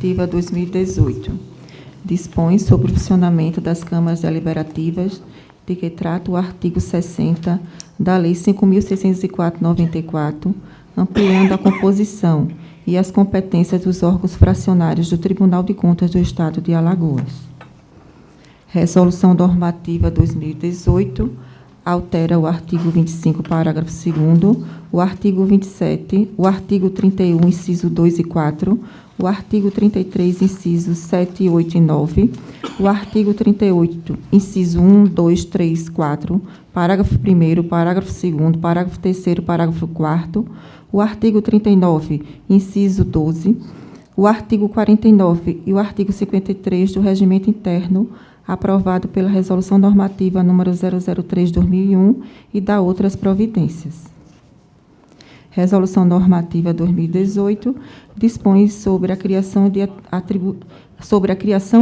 Normativa 2018. Dispõe sobre o funcionamento das câmaras deliberativas, de que trata o artigo 60 da Lei 5.604/94, ampliando a composição e as competências dos órgãos fracionários do Tribunal de Contas do Estado de Alagoas. Resolução Normativa 2018 altera o artigo 25, parágrafo 2º, o artigo 27, o artigo 31, inciso 2 e 4, o artigo 33, incisos 7, 8 e 9, o artigo 38, inciso 1, 2, 3, 4, parágrafo 1º, parágrafo 2º, parágrafo 3º, parágrafo 4º, o artigo 39, inciso 12, o artigo 49 e o artigo 53 do Regimento Interno, aprovado pela Resolução Normativa número 003/2001 e da outras providências. Resolução Normativa 2018 dispõe sobre a criação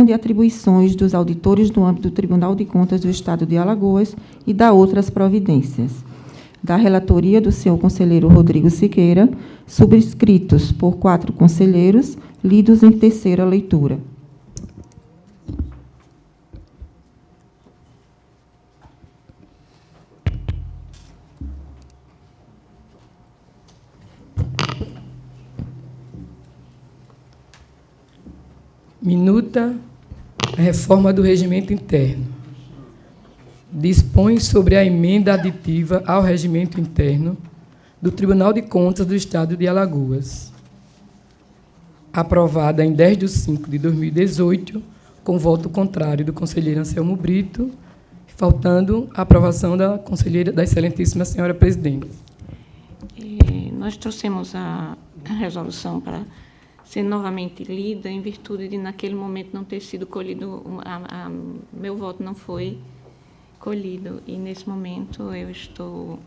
de atribuições dos auditores no âmbito do Tribunal de Contas do Estado de Alagoas e da outras providências. Da relatoria do senhor conselheiro Rodrigo Siqueira, subscritos por 4 conselheiros, lidos em terceira leitura. Minuta a reforma do regimento interno. Dispõe sobre a emenda aditiva ao regimento interno do Tribunal de Contas do Estado de Alagoas, aprovada em 10/5/2018, com voto contrário do conselheiro Anselmo Brito, faltando a aprovação da conselheira, da excelentíssima senhora presidente. Nós trouxemos a resolução para ser novamente lida, em virtude de, naquele momento, não ter sido colhido, meu voto não foi colhido, e, nesse momento, eu estou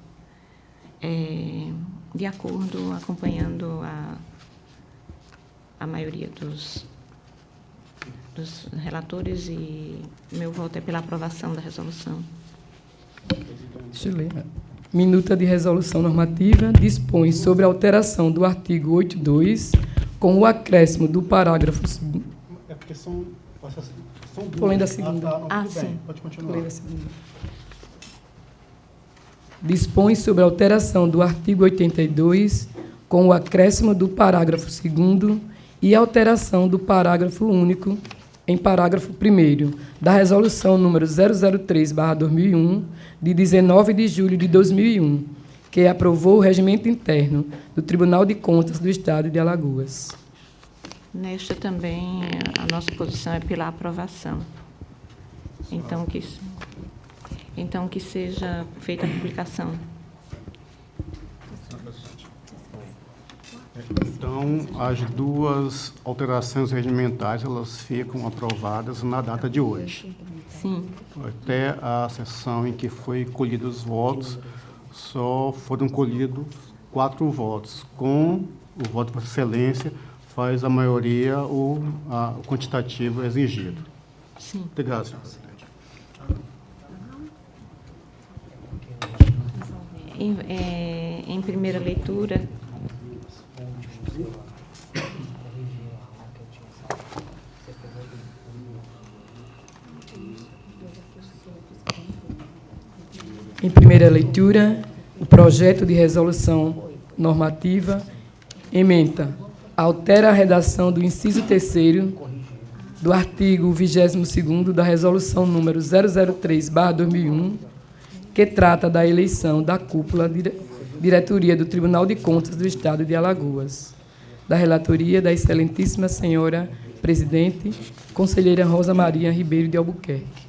de acordo, acompanhando a maioria dos relatores, e meu voto é pela aprovação da resolução. Deixa eu ler. Minuta de resolução normativa dispõe sobre a alteração do artigo 82, com o acréscimo do parágrafo... É porque são duas. Estou lendo a segunda. Sim. Pode continuar. Estou lendo a segunda. Dispõe sobre a alteração do artigo 82, com o acréscimo do parágrafo 2º e alteração do parágrafo único em parágrafo 1º da Resolução número 003/2001, de 19 de julho de 2001, que aprovou o regimento interno do Tribunal de Contas do Estado de Alagoas. Nesta também, a nossa posição é pela aprovação. Então, que seja feita a publicação. Então, as duas alterações regimentais, elas ficam aprovadas na data de hoje. Sim. Até a sessão em que foi colhidos os votos, só foram colhidos 4 votos. Com o voto por excelência, faz a maioria o quantitativo exigido. Sim. Obrigado, senhor presidente. Em primeira leitura, o projeto de resolução normativa ementa, altera a redação do inciso 3º do artigo 22º da Resolução número 003/2001, que trata da eleição da cúpula diretoria do Tribunal de Contas do Estado de Alagoas, da relatoria da excelentíssima senhora presidente, conselheira Rosa Maria Ribeiro de Albuquerque.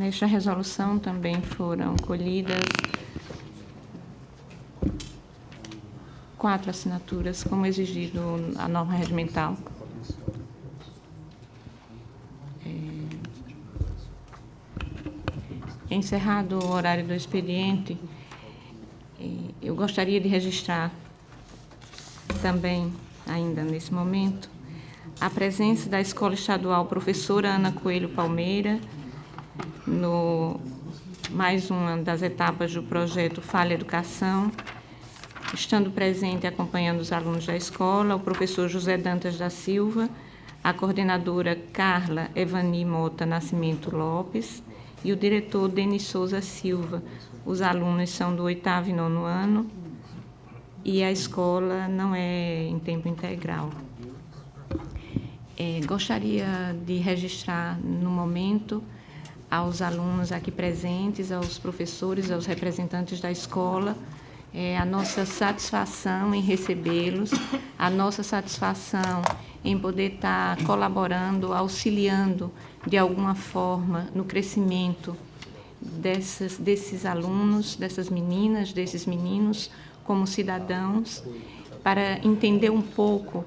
nesta resolução também foram colhidas 4 assinaturas, como exigido a norma regimental. Encerrado o horário do expediente, eu gostaria de registrar também, ainda nesse momento, a presença da Escola Estadual Professora Ana Coelho Palmeira, mais uma das etapas do projeto Fale Educação, estando presente e acompanhando os alunos da escola, o professor José Dantas da Silva, a coordenadora Carla Evani Mota Nascimento Lopes e o diretor Denis Souza Silva. Os alunos são do 8º e 9º ano e a escola não é em tempo integral. Gostaria de registrar no momento aos alunos aqui presentes, aos professores, aos representantes da escola, a nossa satisfação em recebê-los, a nossa satisfação em poder estar colaborando, auxiliando de alguma forma no crescimento desses alunos, dessas meninas, desses meninos, como cidadãos, para entender um pouco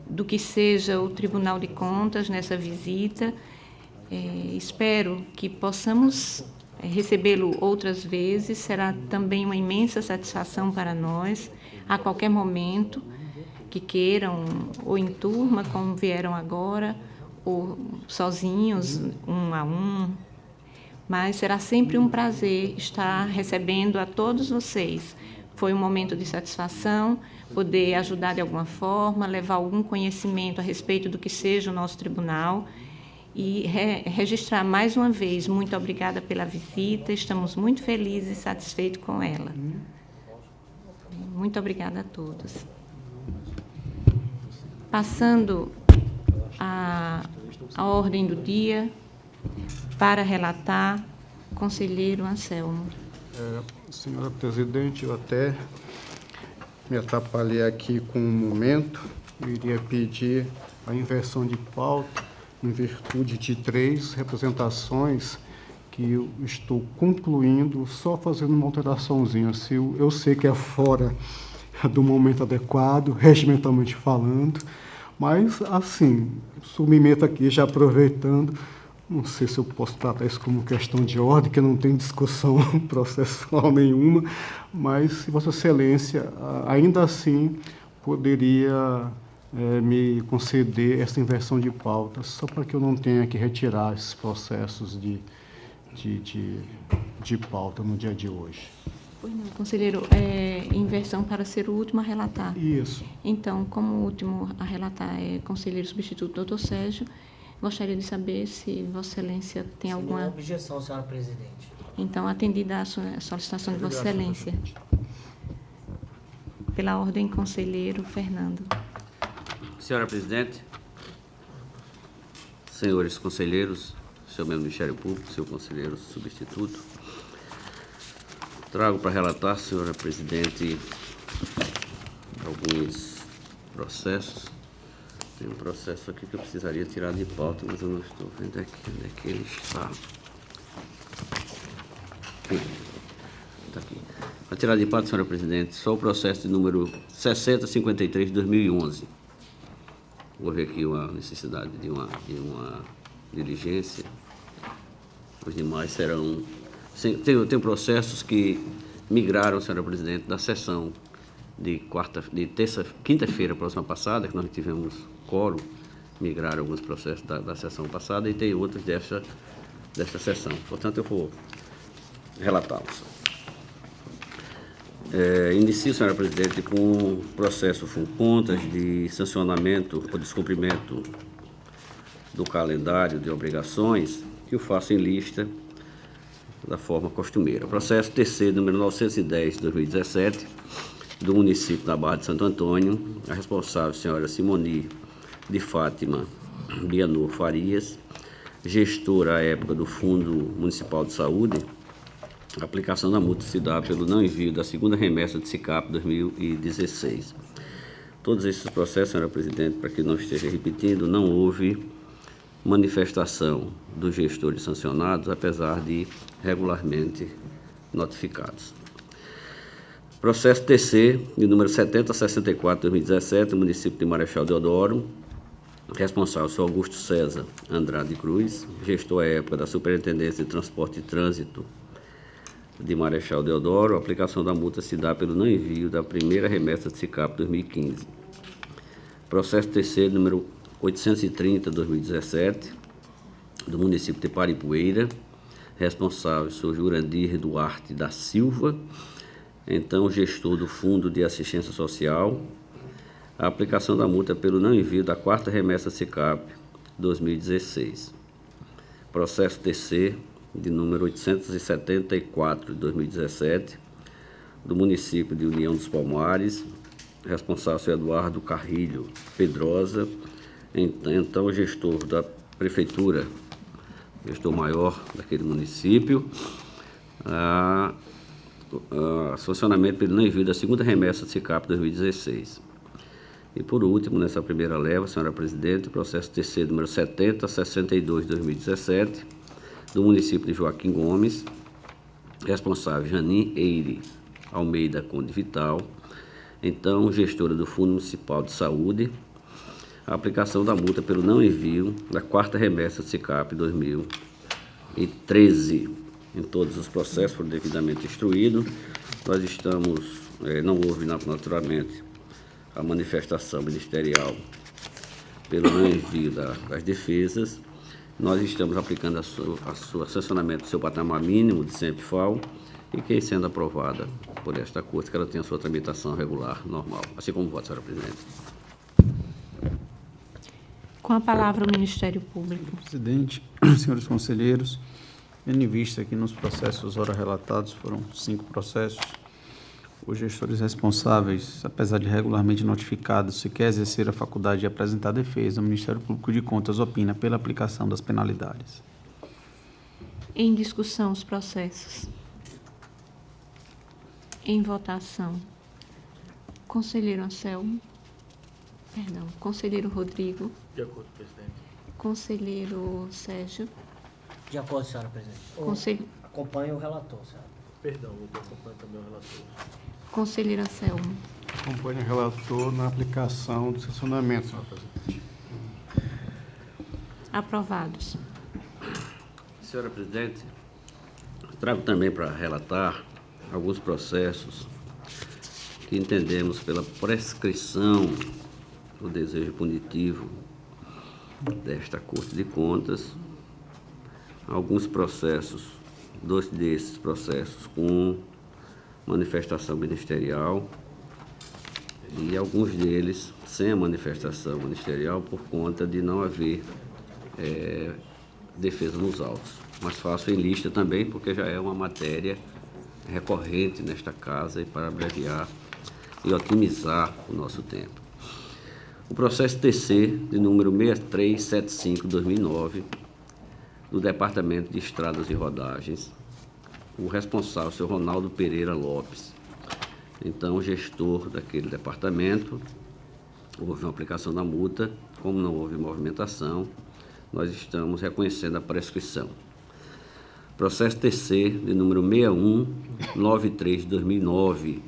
do que seja o Tribunal de Contas nessa visita. Espero que possamos recebê-lo outras vezes, será também uma imensa satisfação para nós, a qualquer momento que queiram, ou em turma, como vieram agora, ou sozinhos, um a um, mas será sempre um prazer estar recebendo a todos vocês. Foi um momento de satisfação, poder ajudar de alguma forma, levar algum conhecimento a respeito do que seja o nosso tribunal e registrar mais uma vez, muito obrigada pela visita, estamos muito felizes e satisfeitos com ela. Muito obrigada a todos. Passando a ordem do dia, para relatar, conselheiro Anselmo. Senhora Presidente, eu até me atrapalhei aqui com um momento. Eu iria pedir a inversão de pauta em virtude de 3 representações que eu estou concluindo, só fazendo uma alteraçãozinha. Se eu sei que é fora do momento adequado, regimentalmente falando, mas, assim, submeto aqui, já aproveitando, não sei se eu posso tratar isso como questão de ordem, que não tem discussão processual nenhuma, mas, se Vossa Excelência, ainda assim, poderia me conceder essa inversão de pauta, só para que eu não tenha que retirar esses processos de pauta no dia de hoje. Pois não, conselheiro, inversão para ser o último a relatar. Isso. Então, como o último a relatar é conselheiro substituto doutor Sérgio, gostaria de saber se Vossa Excelência tem alguma... Nenhuma objeção, senhora presidente. Então, atendida a solicitação de Vossa Excelência. Pela ordem, conselheiro Fernando. Senhora Presidente, senhores conselheiros, senhor membro do Ministério Público, senhor conselheiro substituto, trago para relatar, senhora Presidente, alguns processos. Tem um processo aqui que eu precisaria tirar de pauta, mas eu não estou vendo aqui onde é que ele está. Está aqui. Para tirar de pauta, senhora Presidente, só o processo de número 6053 de 2011. Houve aqui uma necessidade de uma diligência. Os demais serão... Tem processos que migraram, senhora Presidente, da sessão de quinta-feira próxima passada, que nós tivemos quórum, migraram alguns processos da sessão passada e tem outros desta sessão. Portanto, eu vou relatá-los. Inicio, senhora Presidente, com o processo contas de sancionamento ou descumprimento do calendário de obrigações, que eu faço em lista da forma costumeira. Processo TC número 910 de 2017, do município da Barra de Santo Antônio, a responsável, senhora Simoni de Fátima Bianor Farias, gestora à época do Fundo Municipal de Saúde. A aplicação da multa se dá pelo não envio da segunda remessa de SICAP 2016. Todos esses processos, senhora Presidente, para que não esteja repetindo, não houve manifestação dos gestores sancionados, apesar de regularmente notificados. Processo TC, de número 7064 de 2017, do município de Marechal Deodoro, responsável, senhor Augusto César Andrade Cruz, gestor à época da Superintendência de Transporte e Trânsito de Marechal Deodoro. A aplicação da multa se dá pelo não envio da primeira remessa de SICAP 2015. Processo TC número 830 de 2017, do município de Paripueira, responsável, o senhor Jurandir Duarte da Silva, então gestor do Fundo de Assistência Social, a aplicação da multa pelo não envio da 4ª remessa SICAP 2016. Processo TC de número 874 de 2017, do município de União dos Palmares, responsável o senhor Eduardo Carrilho Pedrosa, então gestor da prefeitura, gestor maior daquele município, sancionamento pelo não envio da 2ª remessa SICAP 2016. E, por último, nessa primeira leva, senhora presidente, processo TC número 7062 de 2017, do município de Joaquim Gomes, responsável Janin Eire Almeida Conde Vital, então gestora do Fundo Municipal de Saúde, a aplicação da multa pelo não envio da 4ª remessa SICAP 2013. Em todos os processos foram devidamente instruídos. Nós estamos, não houve naturalmente a manifestação ministerial pelo não envio das defesas. Nós estamos aplicando a sua sancionamento do seu patamar mínimo de CEMPFAL e que, sendo aprovada por esta Corte, que ela tenha a sua tramitação regular, normal. Assim como voto, senhora presidente. Com a palavra o Ministério Público. Presidente, senhores conselheiros, tendo em vista que nos processos ora relatados foram 5 processos, os gestores responsáveis, apesar de regularmente notificados, se quer exercer a faculdade de apresentar defesa, o Ministério Público de Contas opina pela aplicação das penalidades. Em discussão os processos. Em votação. Conselheiro Anselmo. Perdão. Conselheiro Rodrigo. De acordo, presidente. Conselheiro Sérgio. De acordo, senhora presidente. Conselho... Acompanhe o relator, senhora. Perdão, vou acompanhar também o relator. Conselheiro Anselmo. Acompanho o relator na aplicação do sancionamento, senhora presidente. Aprovados. Senhora presidente, trago também para relatar alguns processos que entendemos pela prescrição do desejo punitivo desta Corte de Contas, alguns processos, 2 desses processos com manifestação ministerial e alguns deles sem a manifestação ministerial por conta de não haver defesa nos autos. Mas faço em lista também porque já é uma matéria recorrente nesta casa e para abreviar e otimizar o nosso tempo. O processo TC de número 6375/2009 do Departamento de Estradas e Rodagens, o responsável, o senhor Ronaldo Pereira Lopes, então gestor daquele departamento. Houve uma aplicação da multa, como não houve movimentação, nós estamos reconhecendo a prescrição. Processo TC de número 6193/2009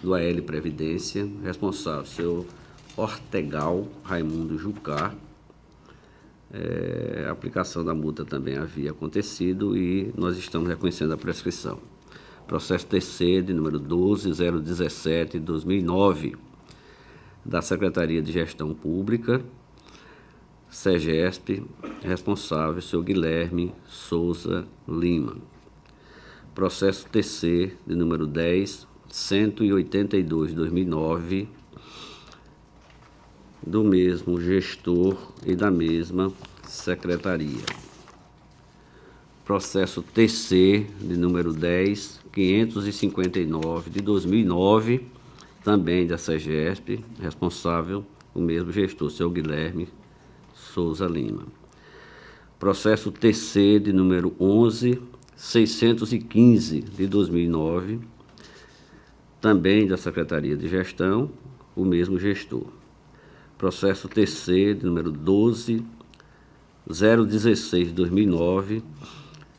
do AL Previdência, responsável, o senhor Ortegal Raimundo Jucá. A aplicação da multa também havia acontecido e nós estamos reconhecendo a prescrição. Processo TC de número 12017/2009 da Secretaria de Gestão Pública, SEGESP, responsável, o senhor Guilherme Souza Lima. Processo TC de número 10182/2009 do mesmo gestor e da mesma secretaria. Processo TC de número 10559/2009, também da SEGESP, responsável o mesmo gestor, seu Guilherme Souza Lima. Processo TC de número 11615/2009, também da Secretaria de Gestão, o mesmo gestor. Processo TC de número 12016/2009,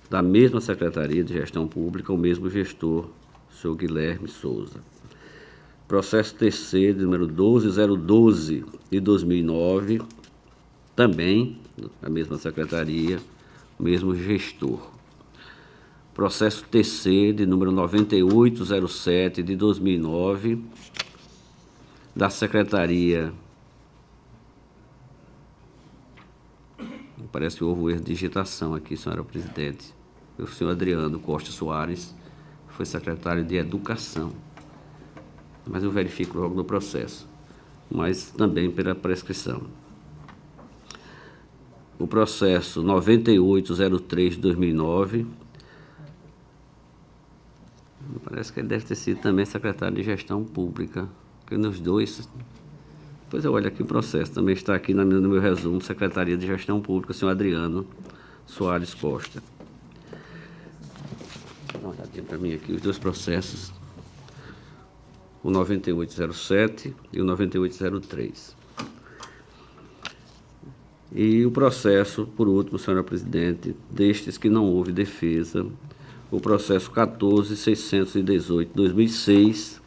da mesma Secretaria de Gestão Pública, o mesmo gestor, o senhor Guilherme Souza. Processo TC de número 12012/2009, também a mesma Secretaria, o mesmo gestor. Processo TC de número 9807/2009, da Secretaria. Parece que houve um erro de digitação aqui, senhora presidente. o senhor Adriano Costa Soares, foi secretário de Educação. Mas eu verifico logo no processo, mas também pela prescrição. O processo 9803 de 2009, parece que ele deve ter sido também secretário de Gestão Pública, porque nos dois... Depois eu olho aqui o processo, também está aqui no meu resumo, Secretaria de Gestão Pública, o senhor Adriano Soares Costa. Dá uma olhadinha para mim aqui, os dois processos, o 9807 e o 9803. E o processo, por último, senhora presidente, destes que não houve defesa, o processo 14.618/2006,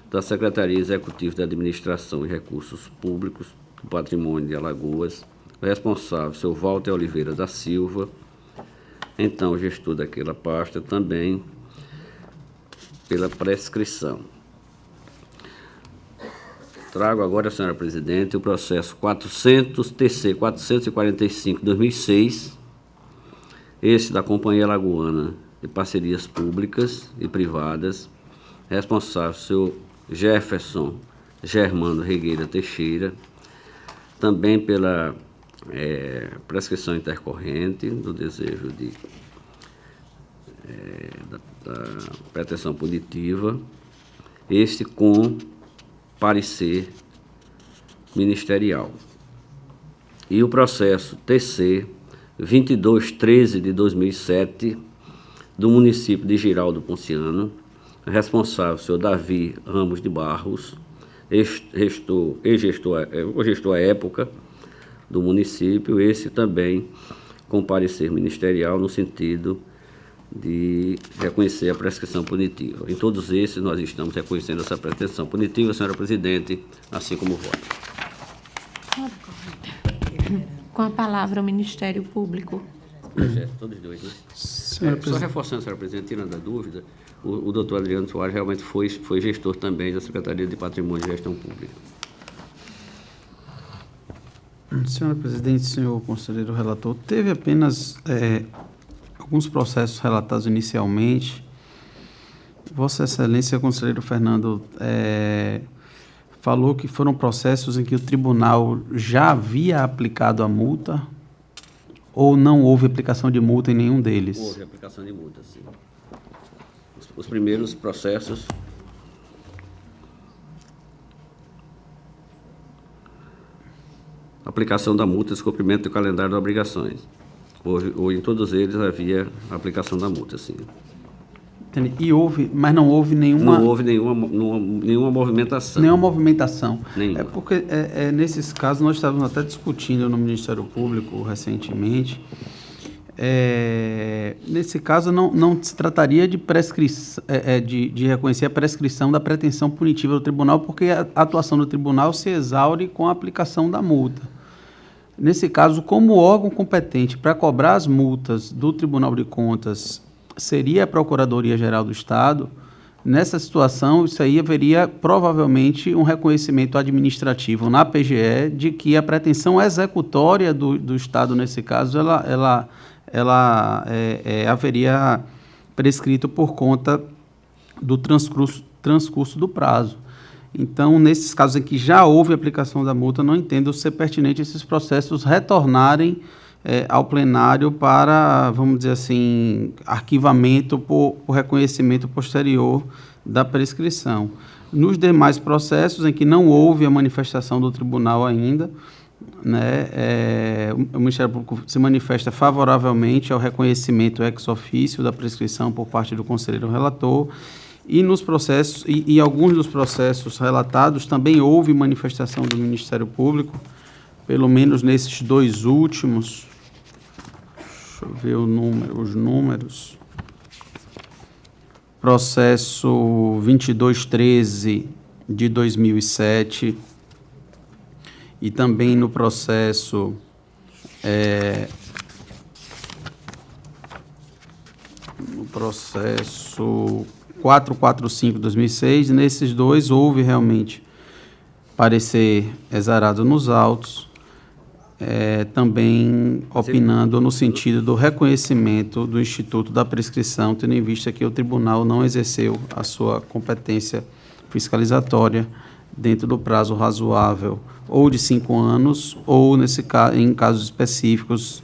da Secretaria Executiva de Administração e Recursos Públicos do Patrimônio de Alagoas, responsável, seu Walter Oliveira da Silva, então gestor daquela pasta, também pela prescrição. Trago agora, senhora presidente, o processo 400-TC 445/2006, esse da Companhia Alagoana de Parcerias Públicas e Privadas, responsável, seu Jefferson Germano Regueira Teixeira, também pela prescrição intercorrente do desejo da pretensão punitiva, este com parecer ministerial. E o processo TC 2213 de 2007, do município de Girau do Ponciano, responsável, o senhor Davi Ramos de Barros, gestor à época do município, esse também com parecer ministerial no sentido de reconhecer a prescrição punitiva. Em todos esses, nós estamos reconhecendo essa prescrição punitiva, senhora presidente, assim como o voto. Com a palavra o Ministério Público. Todos dois, né? Senhora Só presidente. reforçando, senhora presidente, tirando a dúvida, o doutor Adriano Soares realmente foi gestor também da Secretaria de Patrimônio e Gestão Pública. Senhora presidente, senhor conselheiro relator, teve apenas alguns processos relatados inicialmente. Vossa Excelência, conselheiro Fernando, falou que foram processos em que o tribunal já havia aplicado a multa ou não houve aplicação de multa em nenhum deles? Houve aplicação de multa, sim. Os primeiros processos... Aplicação da multa, descumprimento do calendário de obrigações. Ou em todos eles havia aplicação da multa, sim. Entendi. E houve, mas não houve nenhuma... Não houve nenhuma movimentação. Nenhuma movimentação. Nenhuma. É porque, nesses casos, nós estávamos até discutindo no Ministério Público recentemente. Nesse caso, não se trataria de prescrição, de reconhecer a prescrição da pretensão punitiva do tribunal, porque a atuação do tribunal se exaure com a aplicação da multa. Nesse caso, como órgão competente para cobrar as multas do Tribunal de Contas seria a Procuradoria-Geral do Estado, nessa situação, isso aí haveria provavelmente um reconhecimento administrativo na PGE de que a pretensão executória do Estado, nesse caso, ela haveria prescrito por conta do transcurso do prazo. Então, nesses casos em que já houve aplicação da multa, não entendo ser pertinente esses processos retornarem ao plenário para, vamos dizer assim, arquivamento por reconhecimento posterior da prescrição. Nos demais processos em que não houve a manifestação do tribunal ainda, o Ministério Público se manifesta favoravelmente ao reconhecimento ex officio da prescrição por parte do conselheiro relator, e nos processos, e alguns dos processos relatados também houve manifestação do Ministério Público, pelo menos nesses dois últimos. Deixa eu ver os números. Processo 2213 de 2007 e também no processo 445 de 2006, nesses dois houve realmente parecer exarado nos autos. também opinando no sentido do reconhecimento do Instituto da Prescrição, tendo em vista que o tribunal não exerceu a sua competência fiscalizatória dentro do prazo razoável, ou de 5 anos, ou, em casos específicos,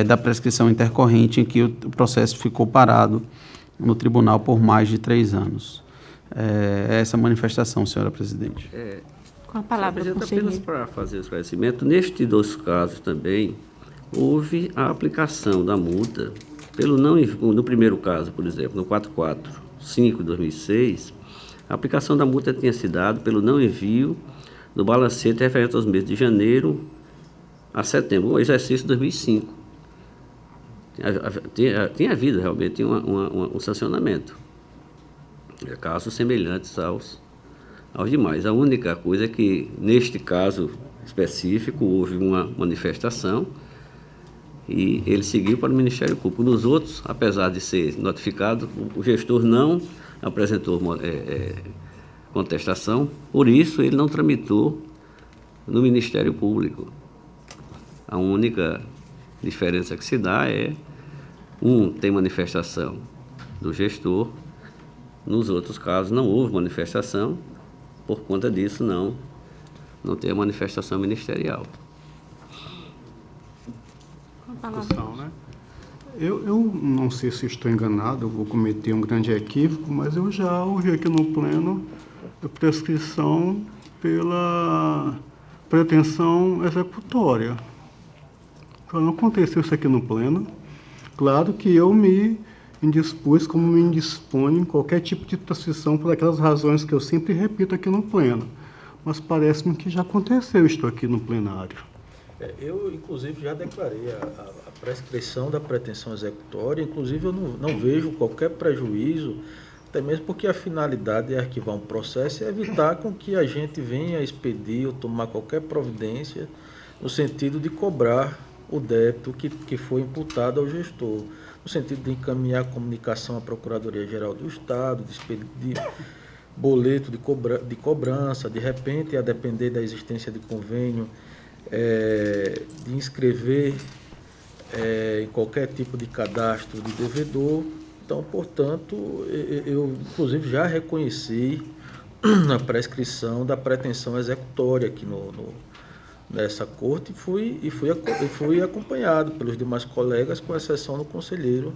da prescrição intercorrente, em que o processo ficou parado no tribunal por mais de 3 anos. Essa manifestação, senhora presidente. Com a palavra, Senhor presidente, conselheiro. apenas para fazer o esclarecimento, nestes 2 casos também, houve a aplicação da multa, no primeiro caso, por exemplo, no 445 de 2006, a aplicação da multa tinha se dado pelo não envio do balancete referente aos meses de janeiro a setembro, o exercício de 2005. Tinha havido realmente um sancionamento, casos semelhantes aos demais. A única coisa é que, neste caso específico, houve uma manifestação e ele seguiu para o Ministério Público. Nos outros, apesar de ser notificado, o gestor não apresentou contestação, por isso ele não tramitou no Ministério Público. A única diferença que se dá é, tem manifestação do gestor, nos outros casos não houve manifestação, por conta disso não tem a manifestação ministerial. Com a palavra. Discussão, né? Eu não sei se estou enganado, eu vou cometer um grande equívoco, mas eu já ouvi aqui no pleno a prescrição pela pretensão executória. Então, não aconteceu isso aqui no pleno. Claro que eu me indispus, como me indispõe em qualquer tipo de prescrição por aquelas razões que eu sempre repito aqui no pleno. Mas parece-me que já aconteceu isto aqui no plenário. Eu, inclusive, já declarei a prescrição da pretensão executória. Inclusive, eu não vejo qualquer prejuízo, até mesmo porque a finalidade é arquivar um processo e evitar com que a gente venha expedir ou tomar qualquer providência no sentido de cobrar o débito que foi imputado ao gestor, no sentido de encaminhar a comunicação à Procuradoria-Geral do Estado, de expedir boleto de cobrança, de repente, a depender da existência de convênio, de inscrever em qualquer tipo de cadastro de devedor. Então, portanto, eu inclusive já reconheci a prescrição da pretensão executória aqui nessa corte e fui acompanhado pelos demais colegas, com exceção do conselheiro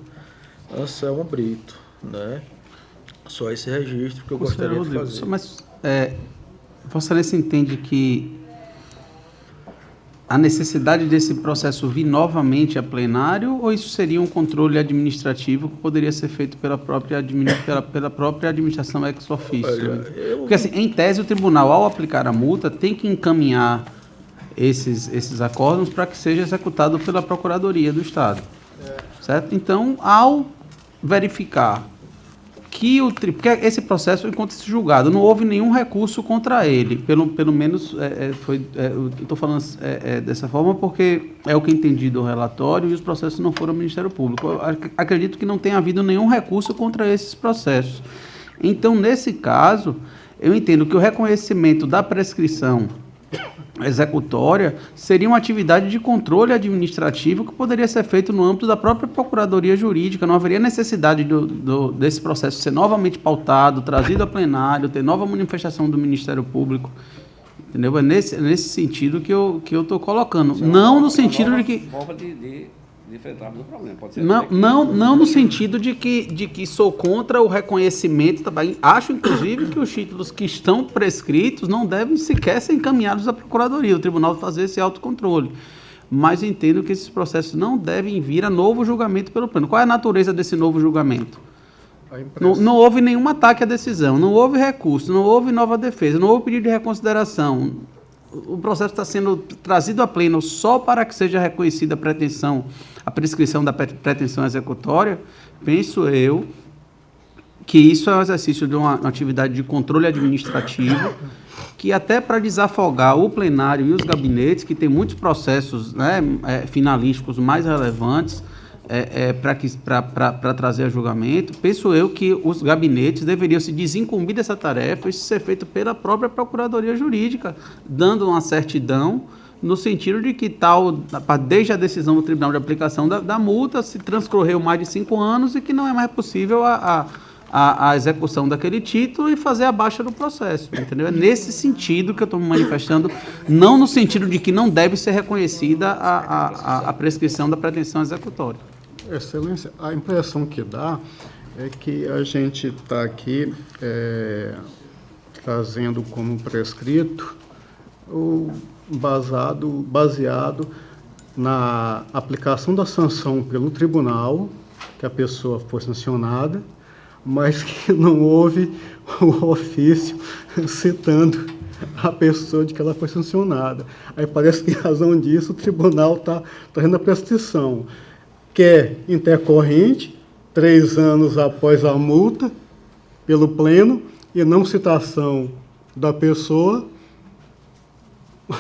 Anselmo Brito, né? Só esse registro que eu gostaria de fazer. Mas Vossa Excelência entende que a necessidade desse processo vir novamente a plenário, ou isso seria um controle administrativo que poderia ser feito pela própria administração ex officio? Porque, assim, em tese, o tribunal, ao aplicar a multa, tem que encaminhar esses acordos para que seja executado pela Procuradoria do Estado. Certo? Então, ao verificar que porque esse processo encontra-se julgado, não houve nenhum recurso contra ele, pelo menos eu estou falando dessa forma porque é o que entendi do relatório e os processos não foram ao Ministério Público. Eu acredito que não tenha havido nenhum recurso contra esses processos. Então, nesse caso, eu entendo que o reconhecimento da prescrição executória seria uma atividade de controle administrativo que poderia ser feito no âmbito da própria Procuradoria Jurídica. Não haveria necessidade desse processo ser novamente pautado, trazido a plenário, ter nova manifestação do Ministério Público. Entendeu? É nesse sentido que eu estou colocando. Não no sentido de que... Forma de enfrentarmos o problema. Pode ser não no sentido de que sou contra o reconhecimento também. Acho, inclusive, que os títulos que estão prescritos não devem sequer ser encaminhados à Procuradoria, o Tribunal fazer esse autocontrole. Mas entendo que esses processos não devem vir a novo julgamento pelo pleno. Qual é a natureza desse novo julgamento? Não houve nenhum ataque à decisão, não houve recurso, não houve nova defesa, não houve pedido de reconsideração. O processo está sendo trazido a pleno só para que seja reconhecida a prescrição da pretensão executória. Penso eu que isso é um exercício de uma atividade de controle administrativo, que até para desafogar o plenário e os gabinetes, que tem muitos processos, né, finalísticos mais relevantes, para trazer a julgamento, penso eu que os gabinetes deveriam se desincumbir dessa tarefa e ser feito pela própria Procuradoria Jurídica, dando uma certidão no sentido de que desde a decisão do Tribunal de Aplicação da multa, se transcorreu mais de 5 anos e que não é mais possível a execução daquele título e fazer a baixa do processo, entendeu? É nesse sentido que eu estou me manifestando, não no sentido de que não deve ser reconhecida a prescrição da pretensão executória. Excelência, a impressão que dá é que a gente está aqui trazendo como prescrito baseado na aplicação da sanção pelo tribunal, que a pessoa foi sancionada, mas que não houve o ofício citando a pessoa de que ela foi sancionada. Aí parece que, em razão disso, o tribunal está trazendo a prescrição, que é intercorrente, 3 anos após a multa, pelo pleno, e não citação da pessoa,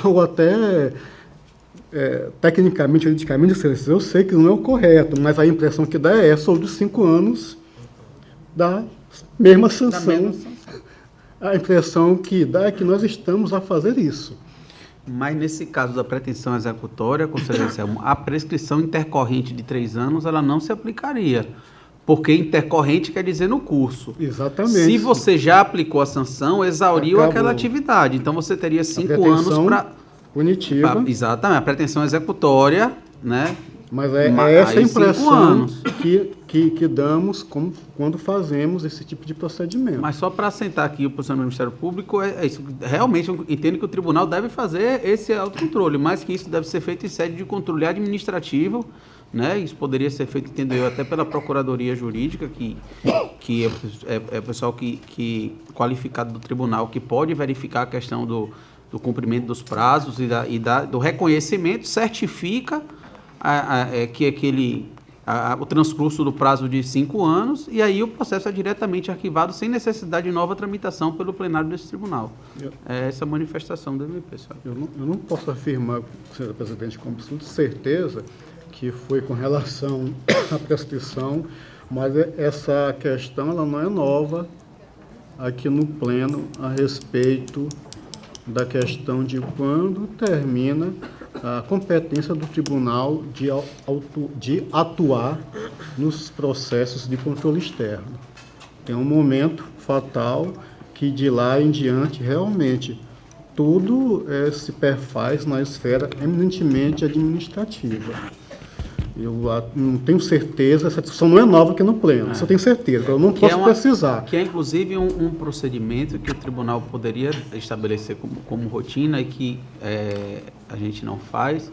ou até, tecnicamente, juridicamente, eu sei que não é o correto, mas a impressão que dá é sobre os 5 anos da mesma sanção. A impressão que dá é que nós estamos a fazer isso. Mas nesse caso da pretensão executória, com certeza, a prescrição intercorrente de 3 anos, ela não se aplicaria, porque intercorrente quer dizer no curso. Exatamente. Se você já aplicou a sanção, exauriu Acabou. aquela atividade. Então você teria 5 anos para... punitiva. Exatamente, a pretensão executória, né? Mas essa aí impressão 5 anos. que damos quando fazemos esse tipo de procedimento. Mas só para assentar aqui o posicionamento do Ministério Público, é isso. Realmente, eu entendo que o tribunal deve fazer esse autocontrole, mas que isso deve ser feito em sede de controle administrativo, né? Isso poderia ser feito, entendo eu, até pela Procuradoria Jurídica, que é o pessoal qualificado do tribunal, que pode verificar a questão do cumprimento dos prazos e do reconhecimento, certifica que o transcurso do prazo de 5 anos, e aí o processo é diretamente arquivado sem necessidade de nova tramitação pelo plenário desse tribunal. É essa manifestação do MP, senhor. Eu não posso afirmar, senhor presidente, com absoluta certeza que foi com relação à prescrição, mas essa questão ela não é nova aqui no pleno a respeito da questão de quando termina a competência do tribunal de atuar nos processos de controle externo. Tem um momento fatal que de lá em diante realmente tudo se perfaz na esfera eminentemente administrativa. Eu não tenho certeza, essa discussão não é nova aqui no pleno, isso eu tenho certeza, eu não posso precisar. Que é inclusive um procedimento que o tribunal poderia estabelecer como rotina e que a gente não faz,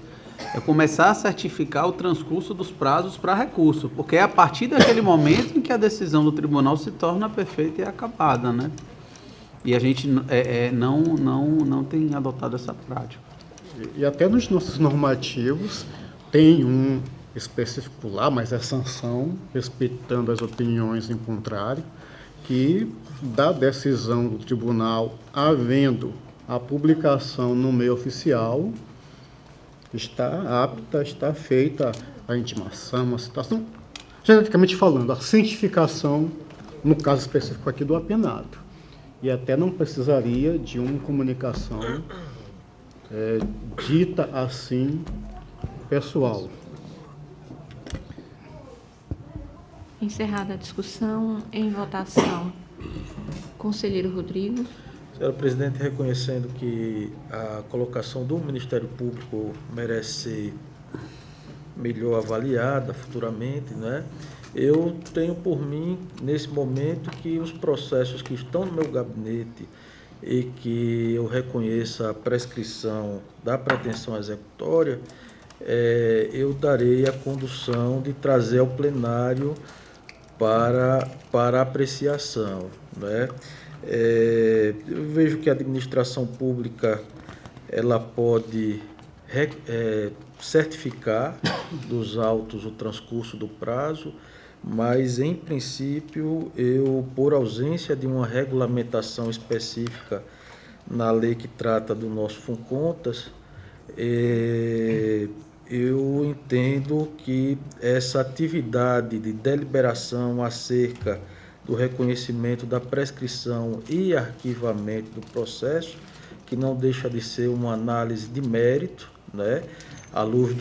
é começar a certificar o transcurso dos prazos para recurso, porque é a partir daquele momento em que a decisão do tribunal se torna perfeita e acabada, né? E a gente não tem adotado essa prática. E até nos nossos normativos tem um específico lá, mas é sanção, respeitando as opiniões em contrário, que da decisão do tribunal, havendo a publicação no meio oficial, está feita a intimação, a citação, geneticamente falando, a cientificação, no caso específico aqui do apenado. E até não precisaria de uma comunicação dita assim, pessoal. Encerrada a discussão, em votação. Conselheiro Rodrigo. Senhora Presidente, reconhecendo que a colocação do Ministério Público merece ser melhor avaliada futuramente, né? Eu tenho por mim, nesse momento, que os processos que estão no meu gabinete e que eu reconheça a prescrição da pretensão executória, eu darei a condução de trazer ao plenário para apreciação, né? Eu vejo que a administração pública ela pode certificar dos autos o transcurso do prazo, mas, em princípio, por ausência de uma regulamentação específica na lei que trata do nosso FUNCONTAS, eu entendo que essa atividade de deliberação acerca do reconhecimento da prescrição e arquivamento do processo, que não deixa de ser uma análise de mérito, né, à luz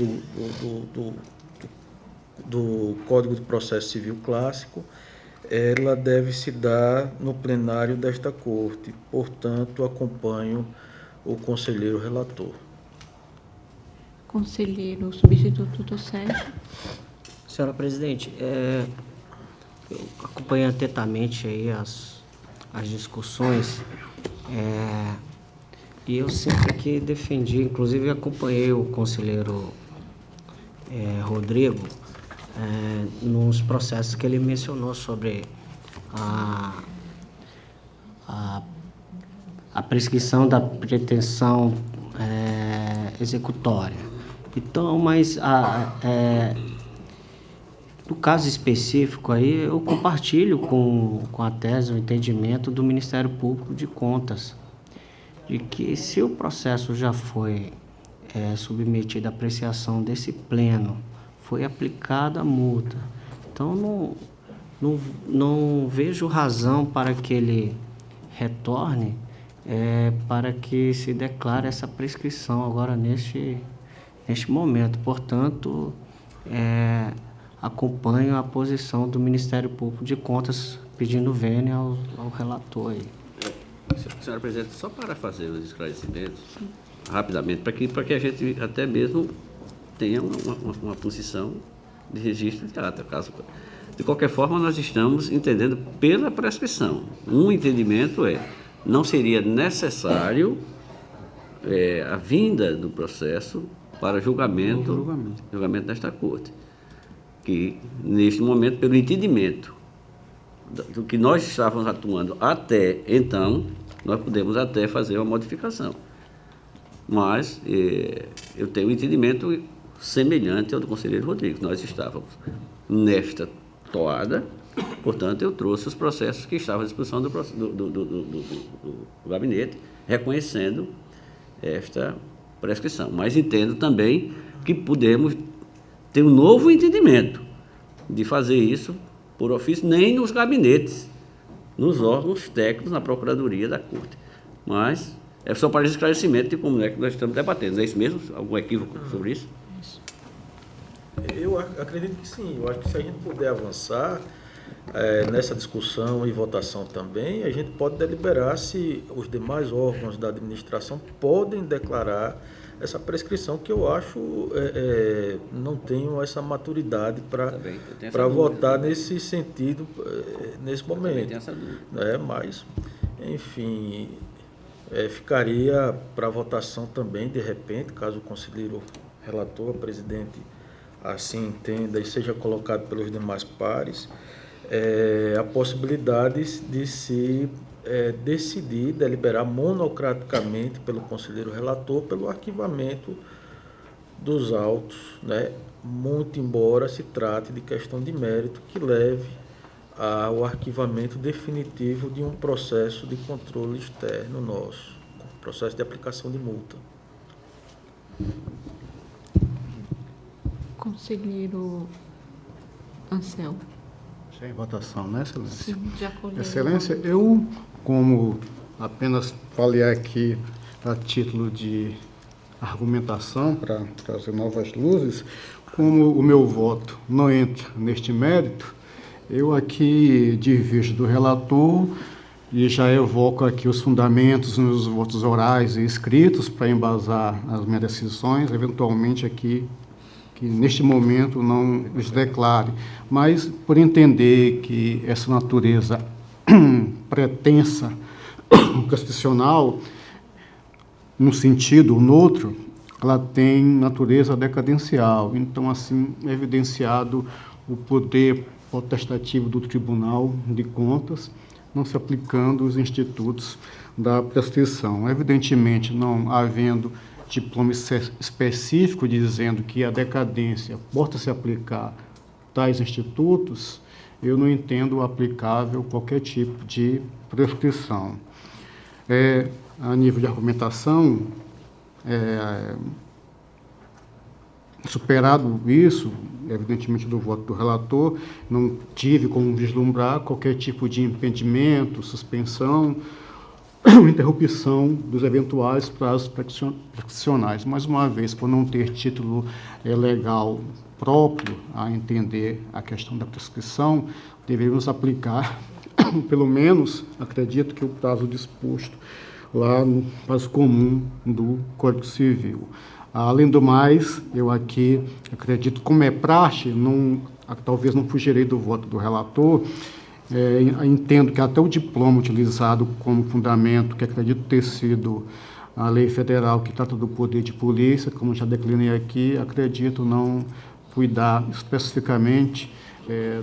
do Código de Processo Civil Clássico, ela deve se dar no plenário desta Corte. Portanto, acompanho o conselheiro relator. Conselheiro substituto, doutor Sérgio. Senhora presidente, eu acompanhei atentamente aí as discussões, e eu sempre que defendi, inclusive acompanhei o conselheiro Rodrigo nos processos que ele mencionou sobre a prescrição da pretensão executória. Então, mas no caso específico aí, eu compartilho com a tese, o entendimento do Ministério Público de Contas, de que se o processo já foi submetido à apreciação desse pleno, foi aplicada a multa, então não vejo razão para que ele retorne, para que se declare essa prescrição agora neste momento. Portanto, acompanho a posição do Ministério Público de Contas, pedindo vênia ao relator aí. Senhora presidente, só para fazer os esclarecimentos, rapidamente, para que a gente até mesmo tenha uma posição de registro de ata. De qualquer forma, nós estamos entendendo pela prescrição. Um entendimento não seria necessário a vinda do processo para julgamento desta Corte, que, neste momento, pelo entendimento do que nós estávamos atuando até então, nós podemos até fazer uma modificação. Mas eu tenho um entendimento semelhante ao do conselheiro Rodrigues. Nós estávamos nesta toada, portanto, eu trouxe os processos que estavam à disposição do gabinete, reconhecendo esta prescrição. Mas entendo também que podemos ter um novo entendimento de fazer isso por ofício, nem nos gabinetes, nos órgãos técnicos, na Procuradoria da Corte. Mas é só para esclarecimento de como é que nós estamos debatendo. Não é isso mesmo? Algum equívoco sobre isso? Eu acredito que sim. Eu acho que se a gente puder avançar nessa discussão e votação também, a gente pode deliberar se os demais órgãos da administração podem declarar essa prescrição, que eu acho não tenho essa maturidade para votar nesse sentido nesse momento. Tenho essa dúvida. Mas, enfim, ficaria para votação também, de repente, caso o conselheiro relator, a presidente, assim entenda e seja colocado pelos demais pares, a possibilidade de se decidir, deliberar monocraticamente pelo conselheiro relator pelo arquivamento dos autos, né? Muito embora se trate de questão de mérito que leve ao arquivamento definitivo de um processo de controle externo nosso, processo de aplicação de multa. Conselheiro Anselmo. Sem votação, né, Excelência? Sim, já colheu. Excelência, eu, como apenas falei aqui a título de argumentação para trazer novas luzes, como o meu voto não entra neste mérito, eu aqui diverjo do relator e já evoco aqui os fundamentos nos votos orais e escritos para embasar as minhas decisões, eventualmente aqui que neste momento não os declare, mas por entender que essa natureza pretensa, constitucional, num sentido ou no outro, ela tem natureza decadencial. Então, assim, é evidenciado o poder potestativo do Tribunal de Contas, não se aplicando os institutos da prescrição. Evidentemente, não havendo diploma específico dizendo que a decadência pode se aplicar tais institutos, eu não entendo aplicável qualquer tipo de prescrição. A nível de argumentação, superado isso, evidentemente do voto do relator, não tive como vislumbrar qualquer tipo de impedimento, suspensão interrupção dos eventuais prazos prescricionais. Mais uma vez, por não ter título legal próprio a entender a questão da prescrição, deveríamos aplicar, pelo menos, acredito que o prazo disposto lá no prazo comum do Código Civil. Além do mais, eu aqui acredito, como é praxe, talvez não fugirei do voto do relator, entendo que até o diploma utilizado como fundamento, que acredito ter sido a lei federal que trata do poder de polícia, como já declinei aqui, acredito não cuidar especificamente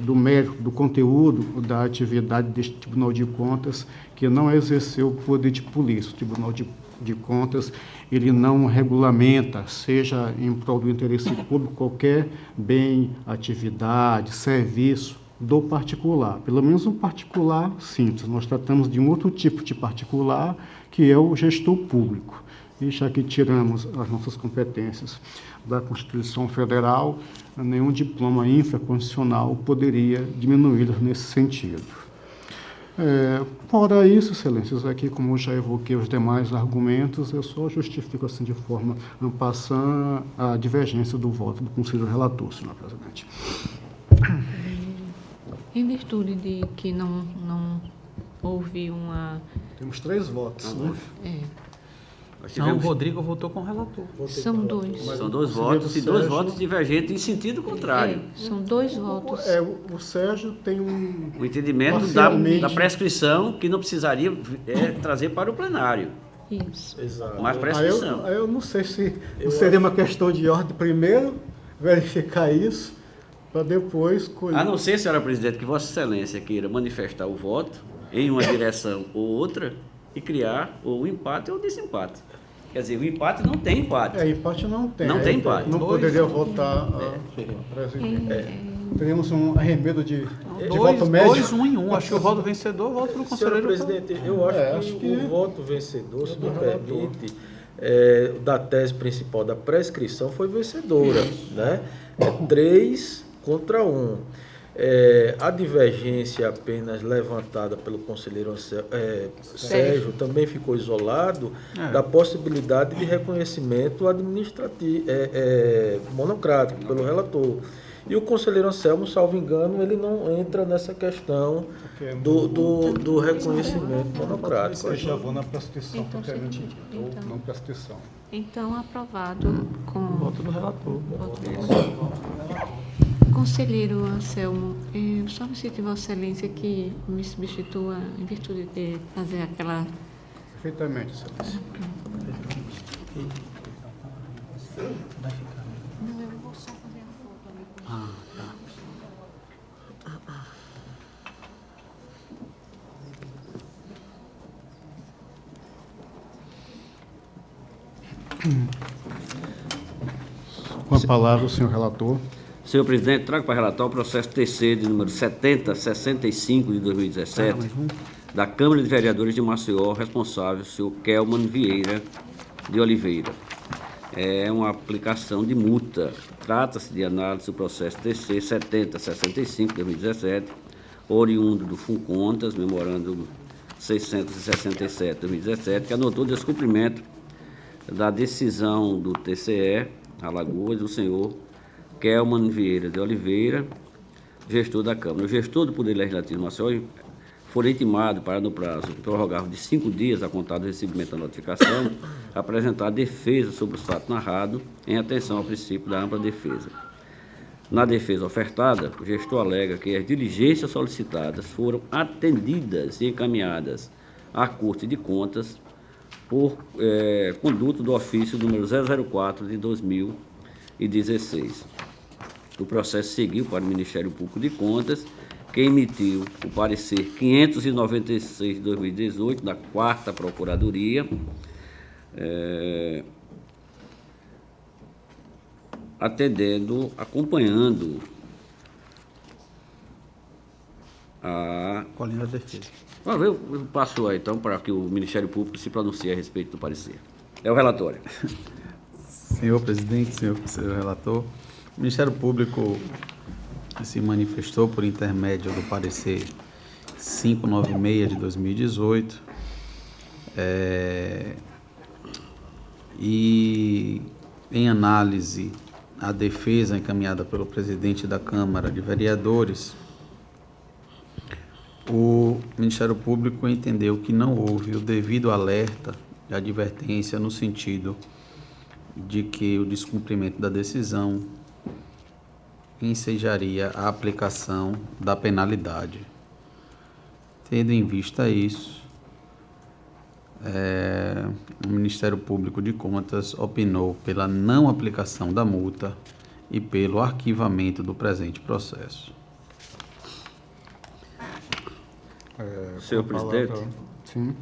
do mérito, do conteúdo da atividade deste Tribunal de Contas, que não exerceu o poder de polícia. O Tribunal de Contas, ele não regulamenta, seja em prol do interesse público, qualquer bem, atividade, serviço do particular. Pelo menos um particular simples. Nós tratamos de um outro tipo de particular, que é o gestor público. E já que tiramos as nossas competências da Constituição Federal, nenhum diploma infraconstitucional poderia diminuí-las nesse sentido. Fora isso, excelências, aqui, como eu já evoquei os demais argumentos, eu só justifico assim de forma en passant a divergência do voto do conselheiro relator, senhor presidente. Em virtude de que não houve uma... Temos 3 votos, né? Não, o Rodrigo votou com o relator. São 2. São 2 votos e 2 votos divergentes em sentido contrário. São 2 votos. O Sérgio tem O entendimento da prescrição que não precisaria trazer para o plenário. Isso. Exato. Mas prescrição. Eu não sei se seria uma questão de ordem primeiro, verificar isso, para depois colher. A não ser, senhora presidente, que Vossa Excelência queira manifestar o voto em uma direção ou outra e criar ou empate ou desempate. Quer dizer, o empate não tem empate. Empate não tem. Não tem empate. Não poderia votar presidente. Teríamos um arremedo de voto médio. 2, 1 em 1. Acho que o voto vencedor, voto do Senhor conselheiro. presidente, eu acho que o voto vencedor, se me permite, da tese principal da prescrição foi vencedora, né? 3 contra 1. A divergência apenas levantada pelo conselheiro Sérgio também ficou isolado da possibilidade de reconhecimento administrativo monocrático pelo relator. E o conselheiro Anselmo, salvo engano, ele não entra nessa questão do reconhecimento monocrático. Eu já vou na prescrição, propriamente dita, ou não prescrição. Então, aprovado com o Voto do relator. Conselheiro Anselmo, eu só me cito Vossa Excelência que me substitua em virtude de fazer aquela... Perfeitamente, excelência. Não, eu vou só fazer a foto ali. Com a palavra, o senhor relator. Senhor presidente, trago para relatar o processo TC de número 7065 de 2017 da Câmara de Vereadores de Maceió, responsável, o senhor Kelman Vieira de Oliveira. É uma aplicação de multa. Trata-se de análise do processo TC 7065 de 2017, oriundo do FUNCONTAS, memorando 667 de 2017, que anotou descumprimento da decisão do TCE Alagoas do senhor Kelman Vieira de Oliveira, gestor da Câmara. O gestor do Poder Legislativo de Maceió foi intimado para, no prazo prorrogável de 5 dias a contar do recebimento da notificação, apresentar a defesa sobre os fatos narrados em atenção ao princípio da ampla defesa. Na defesa ofertada, o gestor alega que as diligências solicitadas foram atendidas e encaminhadas à Corte de Contas por conduto do ofício número 004 de 2016. O processo seguiu para o Ministério Público de Contas, que emitiu o parecer 596 de 2018 da 4ª Procuradoria, acompanhando a... Colinha da defesa. Eu passo aí, então, para que o Ministério Público se pronuncie a respeito do parecer. É o relatório. Senhor presidente, senhor conselheiro relator, o Ministério Público se manifestou por intermédio do parecer 596 de 2018, E, em análise, a defesa encaminhada pelo presidente da Câmara de Vereadores, o Ministério Público entendeu que não houve o devido alerta e advertência no sentido de que o descumprimento da decisão ensejaria a aplicação da penalidade. Tendo em vista isso, o Ministério Público de Contas opinou pela não aplicação da multa e pelo arquivamento do presente processo. Senhor presidente, Sim.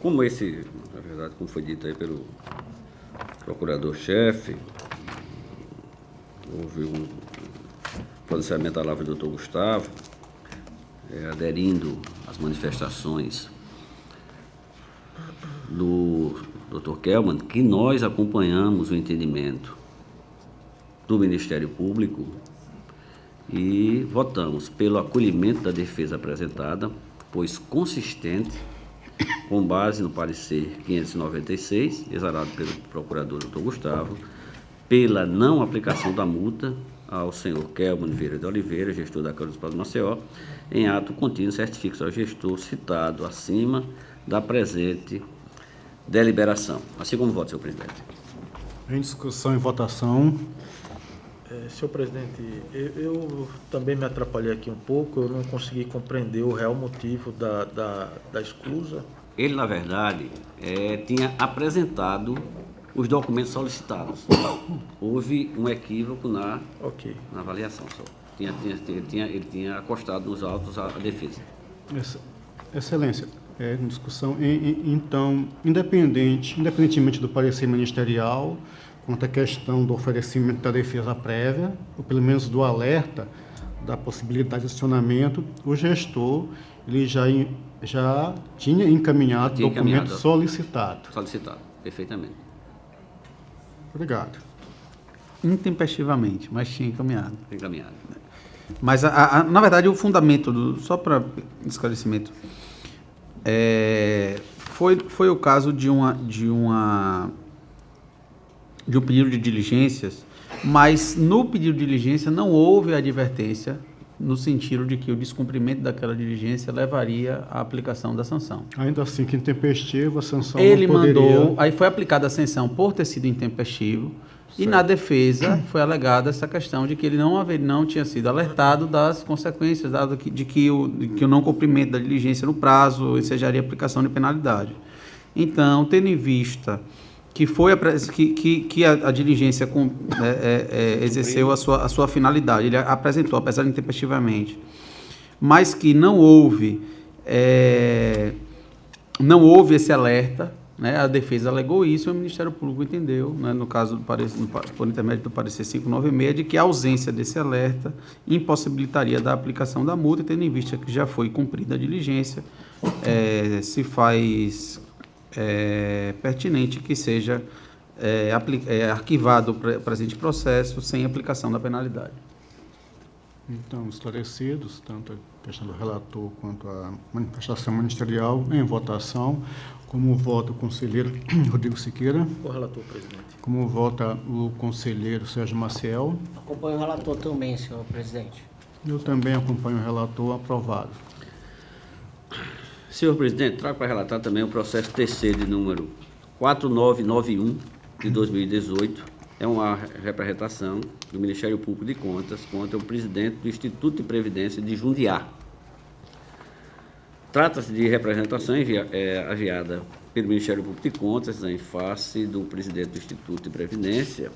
como esse, na verdade, como foi dito aí pelo procurador-chefe, houve um pronunciamento da palavra do doutor Gustavo, aderindo às manifestações do Dr. Kelman, que nós acompanhamos o entendimento do Ministério Público e votamos pelo acolhimento da defesa apresentada, pois consistente, com base no parecer 596, exarado pelo procurador Dr. Gustavo, pela não aplicação da multa ao senhor Kelman Vieira de Oliveira, gestor da Câmara Municipal de Maceió, em ato contínuo certifica ao gestor citado acima da presente deliberação. Assim como voto, senhor presidente. Em discussão e votação. Senhor presidente, eu também me atrapalhei aqui um pouco, eu não consegui compreender o real motivo da escusa. Ele, na verdade, tinha apresentado os documentos solicitados. Houve um equívoco na avaliação só. Ele tinha acostado nos autos a defesa. Excelência, em discussão. Então, independentemente do parecer ministerial, quanto à questão do oferecimento da defesa prévia, ou pelo menos do alerta da possibilidade de acionamento, o gestor ele já tinha encaminhado o documento solicitado. Solicitado, perfeitamente. Obrigado. Intempestivamente, mas tinha encaminhado. Encaminhado. Mas, na verdade, o fundamento, só para esclarecimento, foi o caso de um pedido de diligências, mas no pedido de diligência não houve advertência no sentido de que o descumprimento daquela diligência levaria à aplicação da sanção. Ainda assim, que intempestivo, a sanção Ele não poderia... mandou, aí foi aplicada a sanção por ter sido intempestivo, e na defesa foi alegada essa questão de que ele não tinha sido alertado das consequências, dado de que o não cumprimento da diligência no prazo ensejaria a aplicação de penalidade. Então, tendo em vista que a diligência exerceu a sua finalidade, ele apresentou, apesar de intempestivamente, mas que não houve esse alerta, né, a defesa alegou isso e o Ministério Público entendeu, né, no caso por intermédio do parecer 596, de que a ausência desse alerta impossibilitaria da aplicação da multa, tendo em vista que já foi cumprida a diligência, se faz pertinente que seja arquivado o presente processo sem aplicação da penalidade. Então, esclarecidos, tanto a questão do relator quanto a manifestação ministerial, em votação, como vota o conselheiro Rodrigo Siqueira. O relator, presidente. Como vota o conselheiro Sérgio Maciel. Acompanho o relator também, senhor presidente. Eu também acompanho o relator. Aprovado. Senhor presidente, trago para relatar também o processo TC de número 4991 de 2018. É uma representação do Ministério Público de Contas contra o presidente do Instituto de Previdência de Jundiá. Trata-se de representação enviada pelo Ministério Público de Contas em face do presidente do Instituto de Previdência,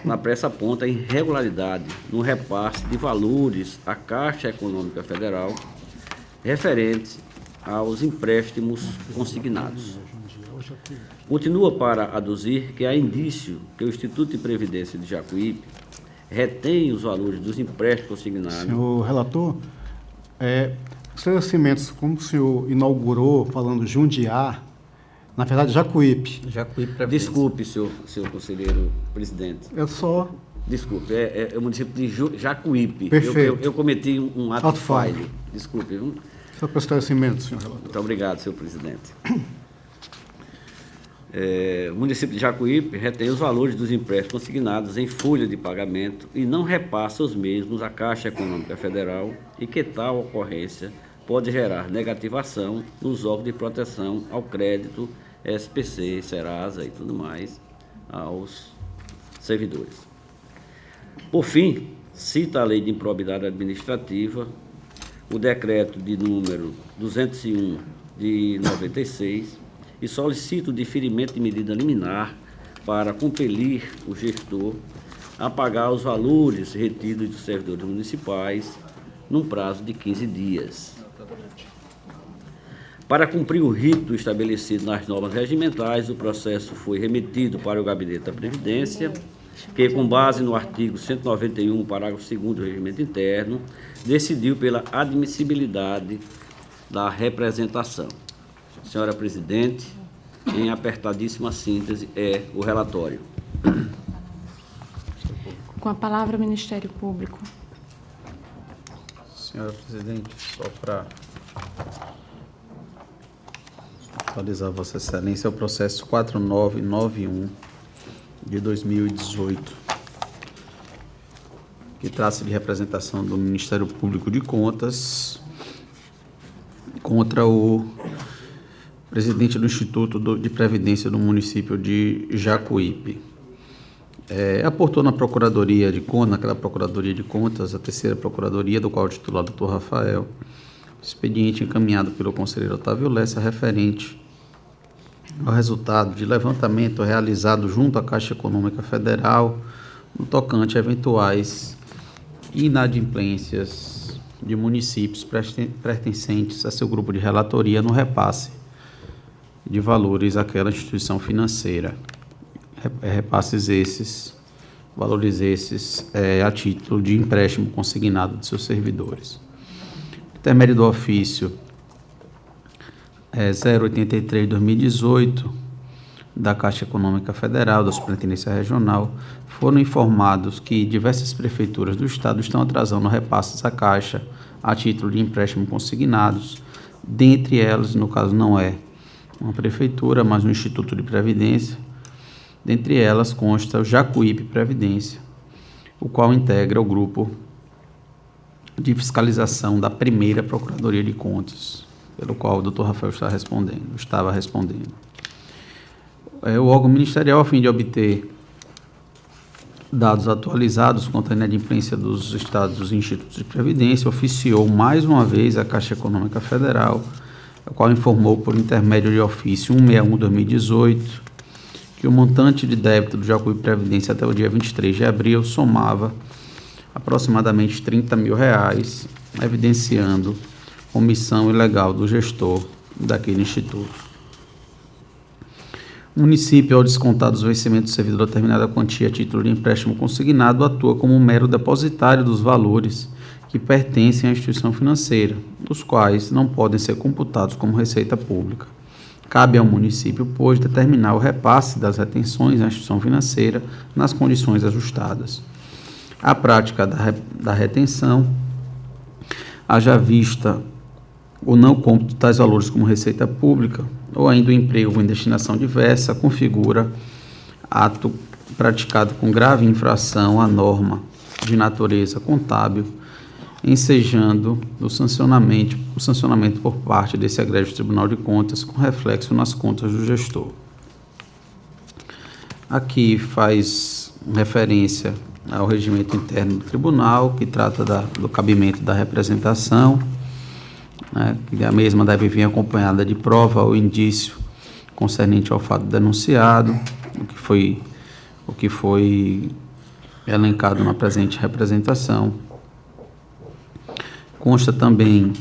na pressa aponta irregularidade no repasse de valores à Caixa Econômica Federal referentes aos empréstimos consignados. Continua para aduzir que há indício que o Instituto de Previdência de Jacuípe retém os valores dos empréstimos consignados. Senhor relator, esclarecimentos, como o senhor inaugurou falando Jundiá, na verdade Jacuípe. Jacuípe Previdência. Desculpe, senhor conselheiro presidente. Desculpe, é o município de Jacuípe. Perfeito. Eu cometi um ato falho. Desculpe, viu? Só para esclarecimento, senhor relator. Muito obrigado, senhor presidente. O município de Jacuípe retém os valores dos empréstimos consignados em folha de pagamento e não repassa os mesmos à Caixa Econômica Federal, e que tal ocorrência pode gerar negativação nos órgãos de proteção ao crédito, SPC, Serasa e tudo mais, aos servidores. Por fim, cita a Lei de Improbidade Administrativa, o decreto de número 201 de 96, e solicita o diferimento de medida liminar para compelir o gestor a pagar os valores retidos dos servidores municipais num prazo de 15 dias. Para cumprir o rito estabelecido nas normas regimentais, o processo foi remetido para o Gabinete da Previdência, que, com base no artigo 191, parágrafo 2º do Regimento Interno, decidiu pela admissibilidade da representação. Senhora Presidente, em apertadíssima síntese, é o relatório. Com a palavra, o Ministério Público. Senhora Presidente, só para atualizar Vossa Excelência, é o processo 4991 de 2018, que trata de representação do Ministério Público de Contas contra o presidente do Instituto de Previdência do município de Jacuípe. Aportou na Procuradoria de Contas, naquela Procuradoria de Contas, a terceira Procuradoria, do qual o titular Dr. Rafael, expediente encaminhado pelo conselheiro Otávio Lessa, referente ao resultado de levantamento realizado junto à Caixa Econômica Federal no tocante a eventuais inadimplências de municípios pertencentes a seu grupo de relatoria no repasse de valores àquela instituição financeira. Repasses esses, valores esses, a título de empréstimo consignado de seus servidores. Intermédio do ofício 083/2018 da Caixa Econômica Federal, da Superintendência Regional, foram informados que diversas prefeituras do Estado estão atrasando repasses à Caixa a título de empréstimo consignados. Dentre elas, no caso não é uma prefeitura, mas um Instituto de Previdência. Dentre elas consta o Jacuípe Previdência, o qual integra o grupo de fiscalização da primeira Procuradoria de Contas, pelo qual o Dr. Rafael estava respondendo. O órgão ministerial, a fim de obter dados atualizados quanto à inadimplência dos estados dos institutos de previdência, oficiou mais uma vez a Caixa Econômica Federal, a qual informou por intermédio de ofício 161/2018 que o montante de débito do Jacuípe Previdência até o dia 23 de abril somava aproximadamente R$30 mil, evidenciando omissão ilegal do gestor daquele instituto. O município, ao descontar dos vencimentos do servidor determinada quantia a título de empréstimo consignado, atua como um mero depositário dos valores que pertencem à instituição financeira, os quais não podem ser computados como receita pública. Cabe ao município, pois, determinar o repasse das retenções à instituição financeira nas condições ajustadas. A prática da retenção, haja vista o não cômputo de tais valores como receita pública, ou ainda o emprego em destinação diversa, configura ato praticado com grave infração à norma de natureza contábil, ensejando o sancionamento por parte desse egrégio Tribunal de Contas, com reflexo nas contas do gestor. Aqui faz referência ao regimento interno do tribunal, que trata do cabimento da representação, que a mesma deve vir acompanhada de prova ou indício concernente ao fato denunciado, o que foi elencado na presente representação. Consta também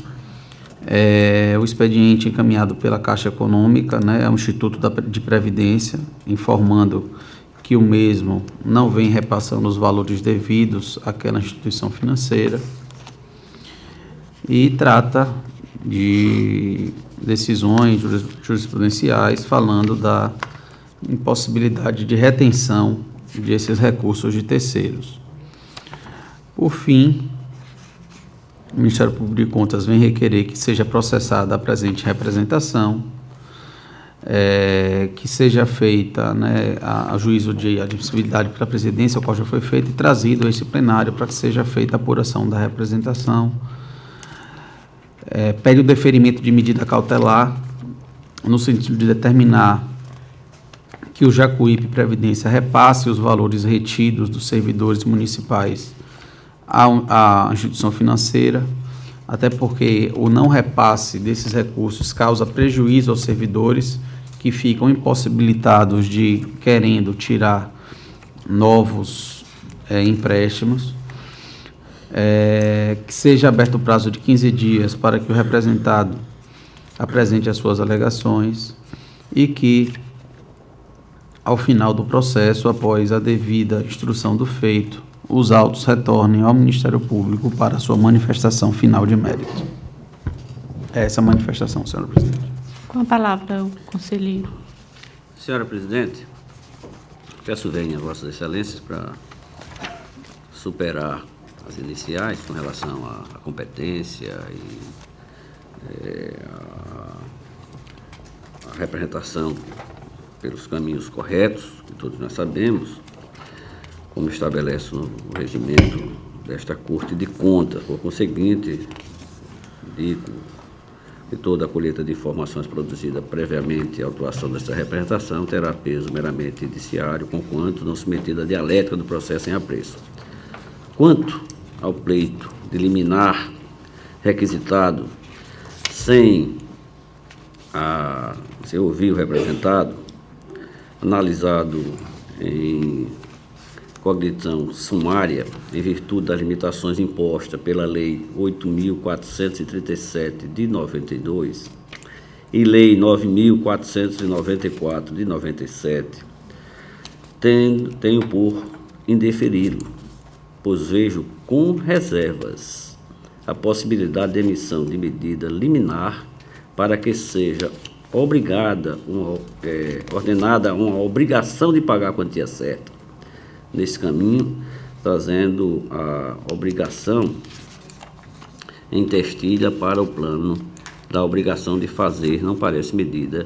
o expediente encaminhado pela Caixa Econômica, ao Instituto de Previdência, informando que o mesmo não vem repassando os valores devidos àquela instituição financeira, e trata de decisões jurisprudenciais falando da impossibilidade de retenção desses recursos de terceiros. Por fim, o Ministério Público de Contas vem requerer que seja processada a presente representação, que seja feita, né, a juízo de admissibilidade pela presidência, o qual já foi feito, e trazido a esse plenário para que seja feita a apuração da representação. Pede o deferimento de medida cautelar, no sentido de determinar que o Jacuípe Previdência repasse os valores retidos dos servidores municipais à instituição financeira, até porque o não repasse desses recursos causa prejuízo aos servidores que ficam impossibilitados de, querendo tirar novos empréstimos. Que seja aberto o prazo de 15 dias para que o representado apresente as suas alegações e que, ao final do processo, após a devida instrução do feito, os autos retornem ao Ministério Público para a sua manifestação final de mérito. Essa é a manifestação, senhora presidente. Com a palavra, o conselheiro. Senhora presidente, peço venha a vossas excelências para superar as iniciais com relação à competência e a representação pelos caminhos corretos, que todos nós sabemos, como estabelece o regimento desta Corte de Contas. Por conseguinte, digo que toda a colheita de informações produzida previamente à autuação desta representação terá peso meramente indiciário, conquanto não submetida à dialética do processo em apreço. Quanto ao pleito de liminar requisitado sem ouvir o representado, analisado em cognição sumária, em virtude das limitações impostas pela Lei 8.437 de 92 e Lei 9.494 de 97, tenho por indeferi-lo, pois vejo com reservas a possibilidade de emissão de medida liminar para que seja ordenada uma obrigação de pagar a quantia certa. Nesse caminho, trazendo a obrigação em testilha para o plano da obrigação de fazer, não parece medida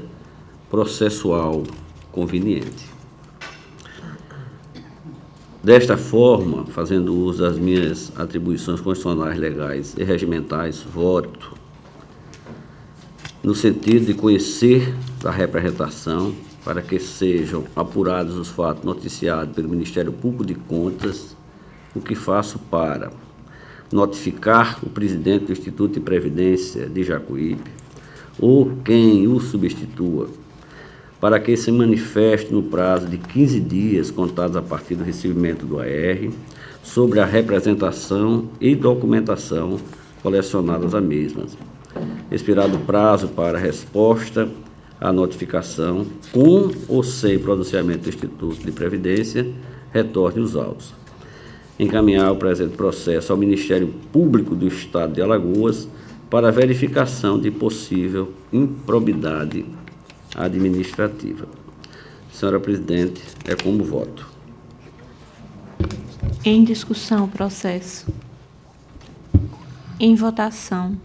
processual conveniente. Desta forma, fazendo uso das minhas atribuições constitucionais, legais e regimentais, voto no sentido de conhecer da representação para que sejam apurados os fatos noticiados pelo Ministério Público de Contas, o que faço para notificar o presidente do Instituto de Previdência de Jacuípe ou quem o substitua, para que se manifeste no prazo de 15 dias contados a partir do recebimento do AR sobre a representação e documentação colecionadas a mesmas. Expirado o prazo para resposta à notificação, com ou sem pronunciamento do Instituto de Previdência, retorne os autos. Encaminhar o presente processo ao Ministério Público do Estado de Alagoas para verificação de possível improbidade administrativa. Senhora presidente, é como voto. Em discussão, o processo. Em votação.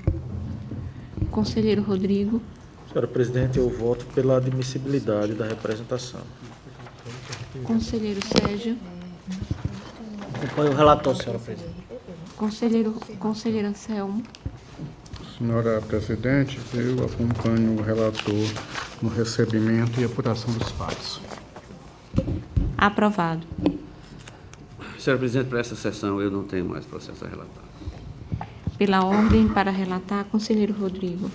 Conselheiro Rodrigo. Senhora presidente, eu voto pela admissibilidade da representação. Conselheiro Sérgio. Acompanho o relator, senhora presidente. Conselheiro Anselmo. Senhora presidente, eu acompanho o relator no recebimento e apuração dos fatos. Aprovado. Senhora presidente, para essa sessão eu não tenho mais processo a relatar. Pela ordem para relatar, conselheiro Rodrigo.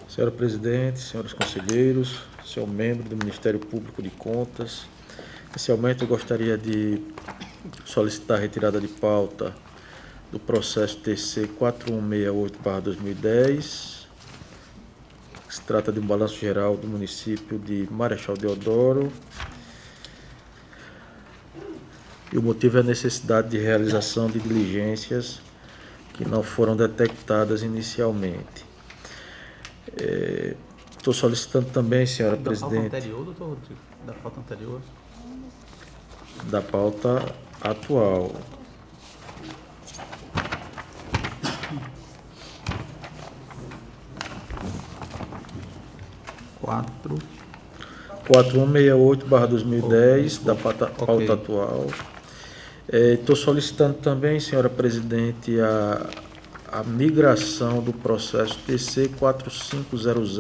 Senhora presidente, senhores conselheiros, senhor membro do Ministério Público de Contas, inicialmente eu gostaria de solicitar a retirada de pauta do processo TC 4168/2010, que se trata de um balanço geral do município de Marechal Deodoro, e o motivo é a necessidade de realização de diligências que não foram detectadas inicialmente. Estou solicitando também, senhora presidente... Da pauta anterior, doutor Rodrigo? Da pauta anterior? Da pauta atual. 4. 4168/2010, da pauta Ok. atual. Estou solicitando também, senhora presidente, a migração do processo TC 4500